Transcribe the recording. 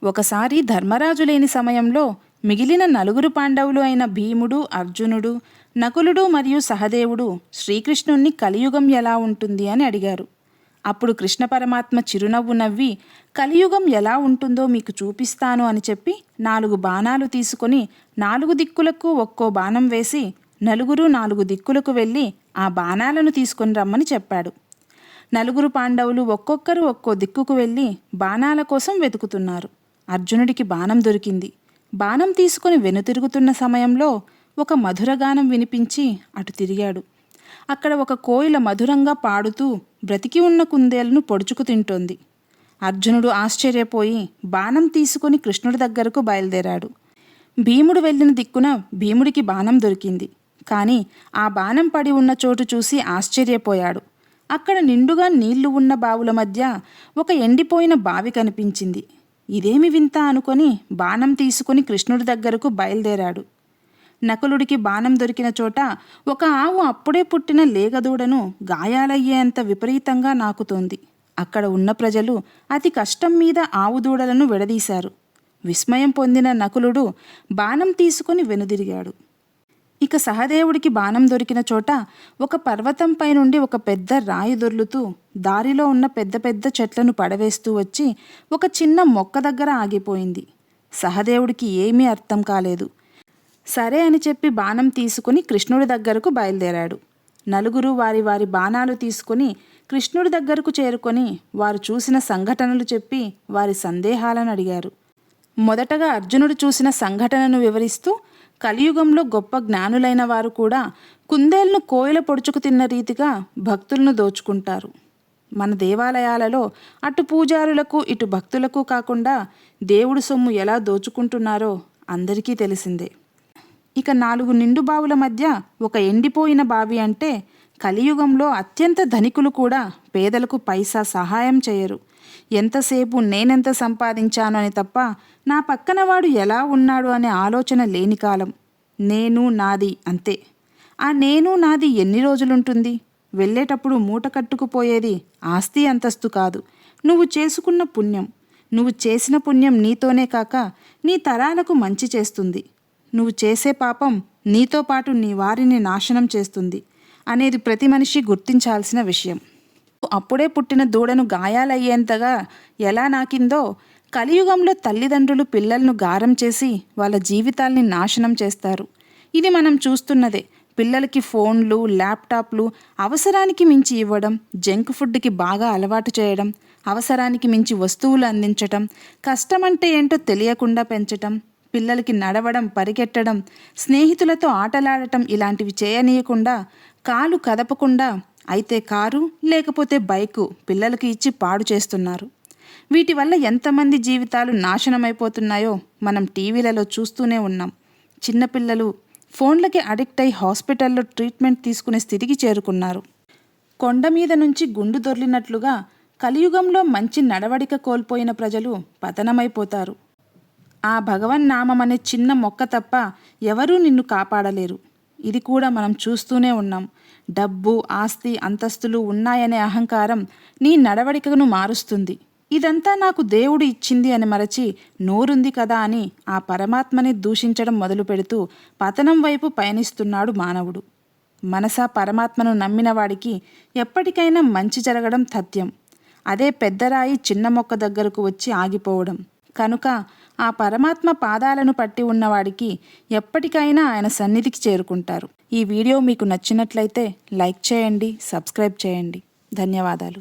ఒకసారి ధర్మరాజు లేని సమయంలో మిగిలిన నలుగురు పాండవులు అయిన భీముడు, అర్జునుడు, నకులుడు మరియు సహదేవుడు శ్రీకృష్ణుణ్ణి కలియుగం ఎలా ఉంటుంది అని అడిగారు. అప్పుడు కృష్ణ పరమాత్మ చిరునవ్వు నవ్వి, కలియుగం ఎలా ఉంటుందో మీకు చూపిస్తాను అని చెప్పి 4 బాణాలు తీసుకొని 4 దిక్కులకు ఒక్కో బాణం వేసి నలుగురు 4 దిక్కులకు వెళ్ళి ఆ బాణాలను తీసుకొని రమ్మని చెప్పాడు. నలుగురు పాండవులు ఒక్కొక్కరు ఒక్కో దిక్కుకు వెళ్ళి బాణాల కోసం వెతుకుతున్నారు. అర్జునుడికి బాణం దొరికింది. బాణం తీసుకుని వెనుతిరుగుతున్న సమయంలో ఒక మధురగానం వినిపించి అటు తిరిగాడు. అక్కడ ఒక కోయిల మధురంగా పాడుతూ బ్రతికి ఉన్న కుందేలును పొడుచుకు తింటోంది. అర్జునుడు ఆశ్చర్యపోయి బాణం తీసుకుని కృష్ణుడి దగ్గరకు బయలుదేరాడు. భీముడు వెళ్ళిన దిక్కున భీముడికి బాణం దొరికింది. కానీ ఆ బాణం పడి ఉన్న చోటు చూసి ఆశ్చర్యపోయాడు. అక్కడ నిండుగా నీళ్లు ఉన్న బావుల మధ్య ఒక ఎండిపోయిన బావి కనిపించింది. ఇదేమి వింత అనుకొని బాణం తీసుకుని కృష్ణుడి దగ్గరకు బయలుదేరాడు. నకులుడికి బాణం దొరికిన చోట ఒక ఆవు అప్పుడే పుట్టిన లేగదూడను గాయాలయ్యేంత విపరీతంగా నాకుతోంది. అక్కడ ఉన్న ప్రజలు అతి కష్టం మీద ఆవు దూడలను విడదీశారు. విస్మయం పొందిన నకులుడు బాణం తీసుకుని వెనుదిరిగాడు. ఇక సహదేవుడికి బాణం దొరికిన చోట ఒక పర్వతంపై నుండి ఒక పెద్ద రాయి దొర్లుతూ దారిలో ఉన్న పెద్ద పెద్ద చెట్లను పడవేస్తూ వచ్చి ఒక చిన్న మొక్క దగ్గర ఆగిపోయింది. సహదేవుడికి ఏమీ అర్థం కాలేదు. సరే అని చెప్పి బాణం తీసుకుని కృష్ణుడి దగ్గరకు బయలుదేరాడు. నలుగురు వారి వారి బాణాలు తీసుకుని కృష్ణుడి దగ్గరకు చేరుకొని వారు చూసిన సంఘటనలు చెప్పి వారి సందేహాలను అడిగారు. మొదటగా అర్జునుడు చూసిన సంఘటనను వివరిస్తూ, కలియుగంలో గొప్ప జ్ఞానులైన వారు కూడా కుందేలును కోయిల పొడుచుకు తిన్న రీతిగా భక్తులను దోచుకుంటారు. మన దేవాలయాలలో అటు పూజారులకు ఇటు భక్తులకు కాకుండా దేవుడు సొమ్ము ఎలా దోచుకుంటున్నారో అందరికీ తెలిసిందే. ఇక 4 నిండు బావుల మధ్య ఒక ఎండిపోయిన బావి అంటే కలియుగంలో అత్యంత ధనికులు కూడా పేదలకు పైసా సహాయం చేయరు. ఎంతసేపు నేనెంత సంపాదించాను అని తప్ప నా పక్కన వాడు ఎలా ఉన్నాడు అనే ఆలోచన లేని కాలం. నేను నాది అంతే. ఆ నేను నాది ఎన్ని రోజులుంటుంది? వెళ్ళేటప్పుడు మూట కట్టుకుపోయేది ఆస్తి అంతస్తు కాదు, నువ్వు చేసుకున్న పుణ్యం. నువ్వు చేసిన పుణ్యం నీతోనే కాక నీ తరాలకు మంచి చేస్తుంది. నువ్వు చేసే పాపం నీతో పాటు నీ వారిని నాశనం చేస్తుంది అనేది ప్రతి మనిషి గుర్తించాల్సిన విషయం. అప్పుడే పుట్టిన దూడను గాయాలయ్యేంతగా ఎలా నాకిందో కలియుగంలో తల్లిదండ్రులు పిల్లలను గారం చేసి వాళ్ళ జీవితాల్ని నాశనం చేస్తారు. ఇది మనం చూస్తున్నదే. పిల్లలకి ఫోన్లు, ల్యాప్టాప్లు అవసరానికి మించి ఇవ్వడం, జంక్ ఫుడ్కి బాగా అలవాటు చేయడం, అవసరానికి మించి వస్తువులు అందించటం, కష్టమంటే ఏంటో తెలియకుండా పెంచటం, పిల్లలకి నడవడం, పరిగెట్టడం, స్నేహితులతో ఆటలాడటం ఇలాంటివి చేయనీయకుండా, కాలు కదపకుండా అయితే కారు లేకపోతే బైకు పిల్లలకి ఇచ్చి పాడు చేస్తున్నారు. వీటి వల్ల ఎంతమంది జీవితాలు నాశనమైపోతున్నాయో మనం టీవీలలో చూస్తూనే ఉన్నాం. చిన్నపిల్లలు ఫోన్లకి అడిక్ట్ అయి హాస్పిటల్లో ట్రీట్మెంట్ తీసుకునే స్థితికి చేరుకున్నారు. కొండ మీద నుంచి గుండు దొర్లినట్లుగా కలియుగంలో మంచి నడవడిక కోల్పోయిన ప్రజలు పతనమైపోతారు. ఆ భగవన్నామం అనే చిన్న మొక్క తప్ప ఎవరూ నిన్ను కాపాడలేరు. ఇది కూడా మనం చూస్తూనే ఉన్నాం. డబ్బు, ఆస్తి, అంతస్తులు ఉన్నాయనే అహంకారం నీ నడవడికను మారుస్తుంది. ఇదంతా నాకు దేవుడు ఇచ్చింది అని మరచి నోరుంది కదా అని ఆ పరమాత్మని దూషించడం మొదలు పెడుతూ పతనం వైపు పయనిస్తున్నాడు మానవుడు. మనసా పరమాత్మను నమ్మిన వాడికి ఎప్పటికైనా మంచి జరగడం తథ్యం. అదే పెద్దరాయి చిన్న మొక్క దగ్గరకు వచ్చి ఆగిపోవడం. కనుక ఆ పరమాత్మ పాదాలను పట్టి ఉన్నవాడికి ఎప్పటికైనా ఆయన సన్నిధికి చేరుకుంటారు. ఈ వీడియో మీకు నచ్చినట్లయితే లైక్ చేయండి, సబ్స్క్రైబ్ చేయండి. ధన్యవాదాలు.